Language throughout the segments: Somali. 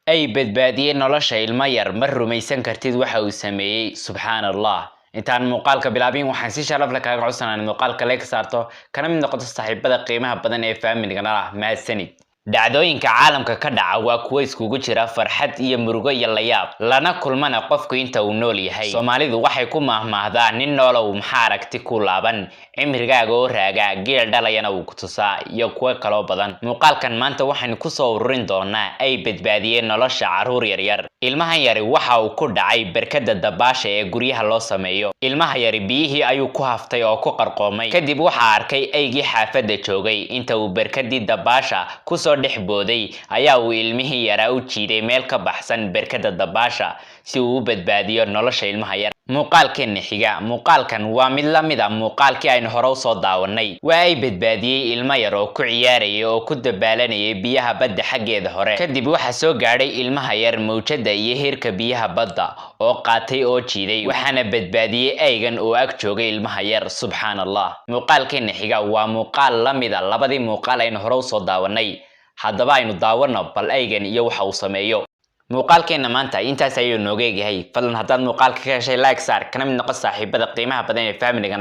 ay badbaadiyeen nolosha ilma yar ma rumaysan kartid waxa uu sameeyay subhanallah. intaan muuqaalka bilaabin waxaan si sharaf leh kaaga codsanayaa muuqaalka like saarto kana mid noqoto saaxiibada qiimaha badan ee family-ga mahadsanid. dhacdooyinka caalamka ka dhaca waa kuwo iskugu jira farxad iyo murugo iyo layaab lana kulmana qofku inta uu nool yahay. Soomaalidu waxay ku mahmaahdaan nin noolow maxaa aragti ku laaban, cimrigaaga oo raaga geel dhalayana uu ku tusaa iyo kuwo kale badan. muuqaalkan maanta waxaan ku soo ururin doonaa ay badbaadiyeen nolosha caruur yaryar. ilmahan yari waxa uu ku dhacay barkada dabaasha ee guryaha loo sameeyo. ilmaha yari biyihii ayuu ku haftay oo ku qarqoomay, kadib waxa arkay aygii xaafadda joogay. inta uu barkadii dabaasha ku soo dhex booday ayaa uu ilmihii yaraa u jiiday meel ka baxsan barkada dabaasha si uu u badbaadiyo nolosha ilmaha yar. muuqaalkeena xiga, muuqaalkan waa mid la mid ah muuqaalkii aynu hore u soo daawanay. waa ay badbaadiyay ilma yar oo ku ciyaarayay oo ku dabaalanayay biyaha badda xaggeeda hore. kadib waxa soo gaadhay ilmaha yar mawjada iyo heerka biyaha badda oo qaatay oo jiiday, waxaana badbaadiyay aygan oo ag joogay ilmaha yar. subhanallah. muuqaalkeena xiga waa muuqaal la mid ah labadii muuqaal aynu hore u soo daawanay. haddaba aynu daawano bal aygan iyo waxa uu sameeyo. muuqaalkeena maanta intaas ayuu nooga eegyahay. fadlan haddaad muuqaalka ka heshay like saar kana mid noqo saaxiibada qiimaha badan ee family-ga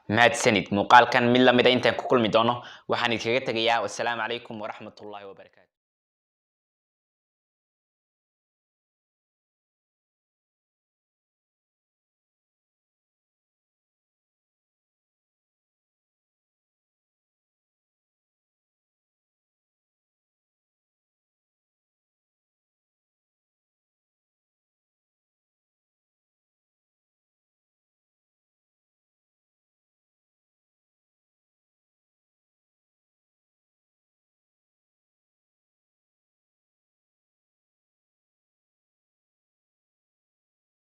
mahadsanid. muuqaalkan mid la mid ah intaan ku kulmi doono waxaan idinkaga tegayaa. wassalaamu calaykum waraxmatullaahi wabarakaatu.